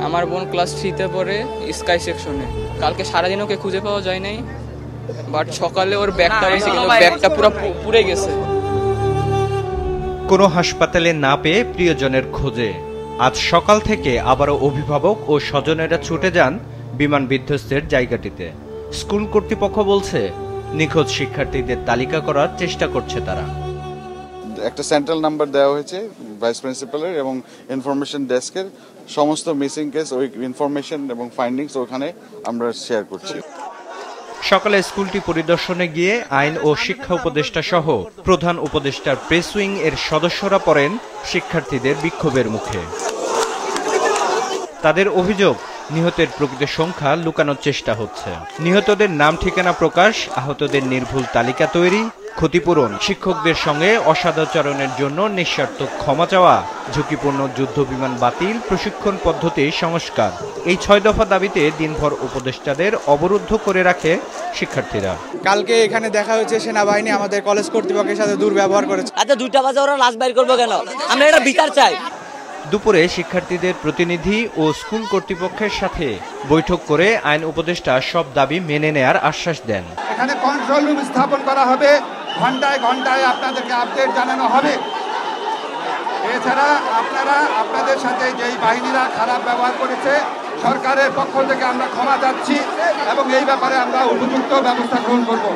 আমার বোন ক্লাস 3-তে পড়ে, স্কাই সেকশনে। কালকে সারাদিন ওকে খুঁজে পাওয়া যায় নাই, বাট সকালে ওর ব্যাগটা পেয়েছি, কিন্তু ব্যাগটা পুরো পুড়ে গেছে। কোনো হাসপাতালে না পেয়ে প্রিয়জনের খোঁজে আজ সকাল থেকে আবারও অভিভাবক ও স্বজনেরা ছুটে যান বিমান বিধ্বস্তের জায়গাটিতে। স্কুল কর্তৃপক্ষ বলছে, নিখোঁজ শিক্ষার্থীদের তালিকা করার চেষ্টা করছে তারা। একটা সেন্ট্রাল নাম্বার দেওয়া হয়েছে ভাইস প্রিন্সিপালের এবং ইনফরমেশন ডেস্কের। সমস্ত মিসিং কেস, ওই ইনফরমেশন এবং ফাইন্ডিংস ওখানে আমরা শেয়ার করছি। সকালে স্কুলটি পরিদর্শনে গিয়ে আইন ও শিক্ষা উপদেষ্টা সহ প্রধান উপদেষ্টার প্রেস উইং এর সদস্যরা পড়েন শিক্ষার্থীদের বিক্ষোভের মুখে। তাদের অভিযোগ, নিহতের প্রকৃত সংখ্যা লুকানোর চেষ্টা হচ্ছে। নিহতদের নাম ঠিকানা প্রকাশ, আহতদের নির্ভুল তালিকা তৈরি, ক্ষতিপূরণ, শিক্ষকদের সঙ্গে অসদাচরণের জন্য নিঃস্বার্থ ক্ষমা চাওয়া, ঝুঁকিপূর্ণ যুদ্ধ বিমান বাতিল, প্রশিক্ষণ পদ্ধতি সংস্কার, এই 6 দফা দাবিতে দিনভর উপদেষ্টাদের অবরুদ্ধ করে রাখে শিক্ষার্থীরা। কালকে এখানে দেখা হয়েছে সেনাবাহিনী আমাদের কলেজ কর্তৃপক্ষের সাথে দুর্ব্যবহার করেছে। আচ্ছা 2টা বাজে ওরা লাশ বাইর করবো কেন? আমরা এটা বিচার চাই। দুপুরে শিক্ষার্থীদের প্রতিনিধি ও স্কুল কর্তৃপক্ষের সাথে বৈঠক করে আইন উপদেষ্টা সব দাবি মেনে নেয়ার আশ্বাস দেন। এখানে কন্ট্রোল রুম স্থাপন করা হবে, ঘন্টায় ঘন্টায় আপনাদেরকে আপডেট জানানো হবে। এছাড়া আপনারা আপনাদের সাথে যেই বাহিনীরা খারাপ ব্যবহার করেছে, সরকারের পক্ষ থেকে আমরা ক্ষমা চাচ্ছি এবং এই ব্যাপারে আমরা উপযুক্ত ব্যবস্থা গ্রহণ করব।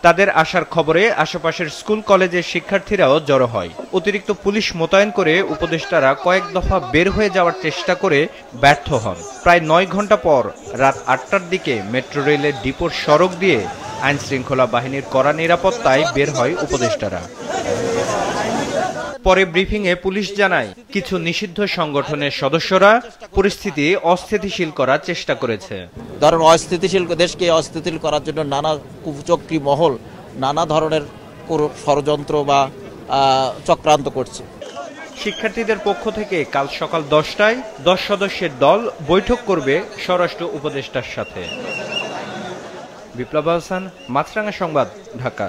তাদের আসার খবরে আশেপাশের স্কুল কলেজের শিক্ষার্থীরাও জড়ো হয়। অতিরিক্ত পুলিশ মোতায়েন করে উপদেষ্টারা কয়েক দফা বের হয়ে যাওয়ার চেষ্টা করে ব্যর্থ হন। প্রায় 9 ঘন্টা পর রাত 8টার দিকে মেট্রো রেলের ডিপোর সড়ক দিয়ে আইন শৃঙ্খলা বাহিনীর কড়া নিরাপত্তায় বের হয় উপদেষ্টারা। পরে ব্রিফিংয়ে পুলিশ জানায়, কিছু নিষিদ্ধ সংগঠনের সদস্যরা পরিস্থিতি অস্থিতিশীল করার চেষ্টা করেছে। ধরেন অস্থিতিশীল দেশকে অস্থিতিশীল করার জন্য নানা কুচক্রী মহল নানা ধরনের ষড়যন্ত্র বা চক্রান্ত করছে। শিক্ষার্থীদের পক্ষ থেকে কাল সকাল 10টায় 10 সদস্যের দল বৈঠক করবে স্বরাষ্ট্র উপদেষ্টার সাথে। বিপ্লব হাসান, মাছরাঙা সংবাদ, ঢাকা।